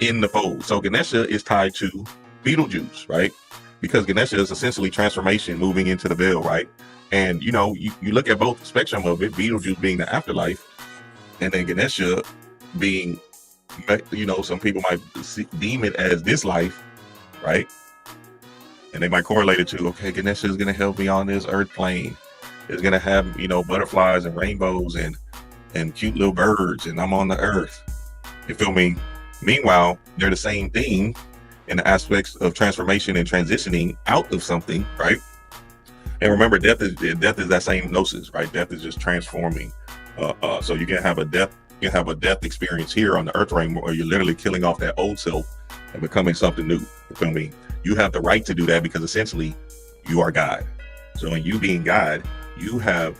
in the fold. So Ganesha is tied to Beetlejuice, right? Because Ganesha is essentially transformation moving into the veil, right? And you know, you look at both spectrum of it, Beetlejuice being the afterlife, and then Ganesha being, you know, some people might deem it as this life, right? And they might correlate it to, okay, Ganesha is going to help me on this earth plane. It's going to have, you know, butterflies and rainbows and cute little birds, and I'm on the earth. You feel me? Meanwhile, they're the same thing in the aspects of transformation and transitioning out of something, right? And remember, death is that same gnosis, right? Death is just transforming. So you can have a death experience here on the earth realm, where you're literally killing off that old self and becoming something new. You feel me? You have the right to do that because essentially you are God. So in you being God, you have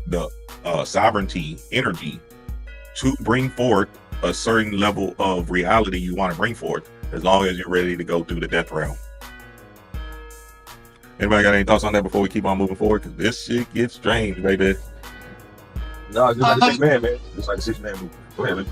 the sovereignty energy to bring forth a certain level of reality you want to bring forth, as long as you're ready to go through the death realm. Anybody got any thoughts on that before we keep on moving forward? Because this shit gets strange, baby. No, it's just like the 6 man, man. It's like the 6 man movie. Go ahead, man.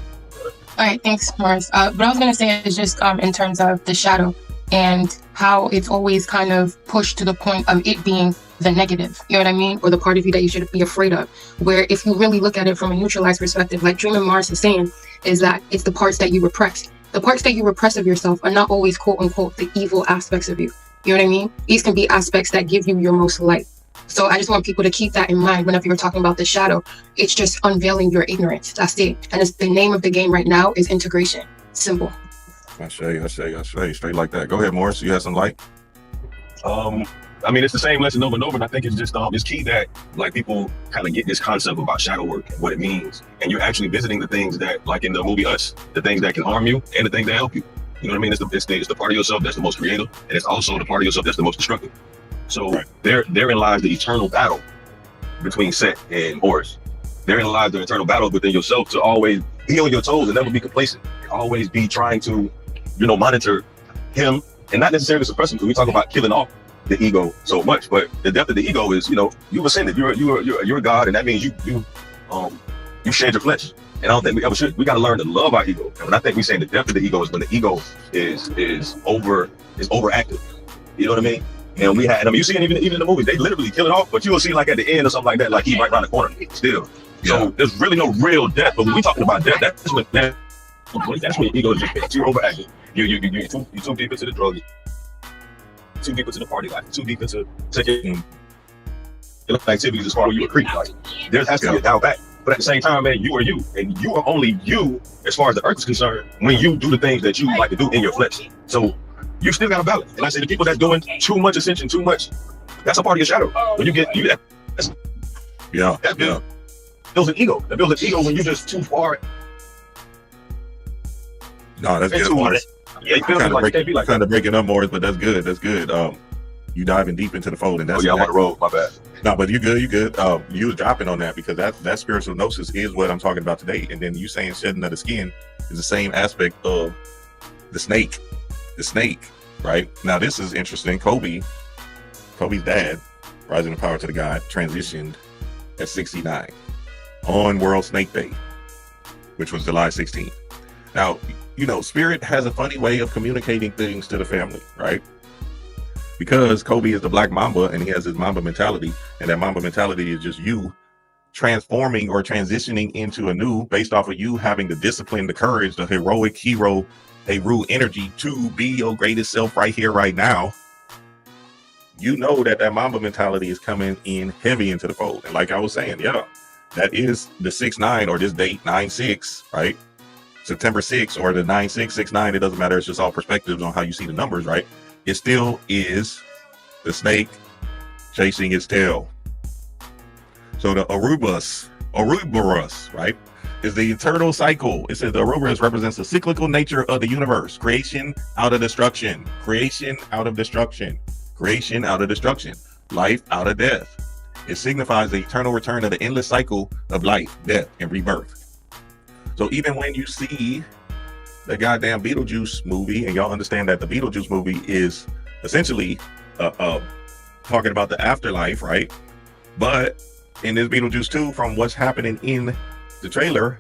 All right, thanks, Morris. What I was going to say is just in terms of the shadow and how it's always kind of pushed to the point of it being the negative, you know what I mean? Or the part of you that you should be afraid of. Where if you really look at it from a neutralized perspective, like Dream and Morris is saying, is that it's the parts that you repress. The parts that you repress of yourself are not always, quote unquote, the evil aspects of you. You know what I mean? These can be aspects that give you your most light. So I just want people to keep that in mind whenever you're talking about the shadow. It's just unveiling your ignorance. That's it. And it's the name of the game right now is integration. Simple. I say, straight like that. Go ahead, Morris. You have some light? I mean, it's the same lesson over and over, and I think it's just it's key that like people kind of get this concept about shadow work and what it means, and you're actually visiting the things that, like in the movie Us, the things that can harm you and the things that help you. You know what I mean? It's the part of yourself that's the most creative, and it's also the part of yourself that's the most destructive. So right. Therein lies the eternal battle between Set and Horus. Therein lies the eternal battle within yourself to always be on your toes and never be complacent. And always be trying to, you know, monitor him and not necessarily suppress him. Because we talk about killing off the ego so much, but the depth of the ego is, you know, you've ascended. You're a God, and that means you shed your flesh. And I don't think we ever should. We got to learn to love our ego. And when I think we saying the depth of the ego is when the ego is overactive. You know what I mean? And you see it even in the movies, they literally kill it off, but you will see like at the end or something like that, like he's right around the corner still. Yeah. So there's really no real death. But when we talking about death, that's when your ego is just you're overactive. You're too deep into the drug, too deep into the party life, too deep into taking activities as far as you a creep. Like there has to be a dial back. But at the same time, man, you are you, and you are only you as far as the earth is concerned when you do the things that you like to do in your flesh. So you still got a balance. And I say the people that's doing too much ascension, too much, that's a part of your shadow. When you get that builds an ego. That builds an ego when you're just too far. No, that's good. Yeah, you feel kind of breaking up more, but that's good. That's good. You diving deep into the fold, and that's I'm on the road. My bad. No, but you good. You good. You was dropping on that because that spiritual gnosis is what I'm talking about today. And then you saying shedding of the skin is the same aspect of the snake. The snake, right? Now this is interesting. Kobe's dad, rising in power to the God, transitioned at 69 on World Snake Day, which was July 16th. Now, you know, spirit has a funny way of communicating things to the family, right? Because Kobe is the black mamba and he has his mamba mentality, and that mamba mentality is just you transforming or transitioning into a new, based off of you having the discipline, the courage, the heroic hero, Heru energy to be your greatest self right here, right now. You know that mamba mentality is coming in heavy into the fold. And like I was saying, yeah, that is the 6-9 or this date 9-6, right? September 6th or the 9-6-6-9. It doesn't matter. It's just all perspectives on how you see the numbers, right? It still is the snake chasing its tail. So the Ouroboros, right, is the eternal cycle. It says the Ouroboros represents the cyclical nature of the universe. Creation out of destruction. Creation out of destruction. Creation out of destruction. Life out of death. It signifies the eternal return of the endless cycle of life, death, and rebirth. So even when you see the goddamn Beetlejuice movie, and y'all understand that the Beetlejuice movie is essentially talking about the afterlife, right? But in this Beetlejuice 2, from what's happening in the trailer,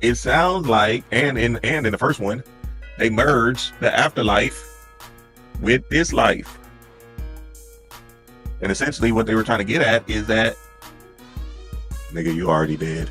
it sounds like, and in the first one, They merge the afterlife with this life. And essentially what they were trying to get at is that, nigga, you already dead.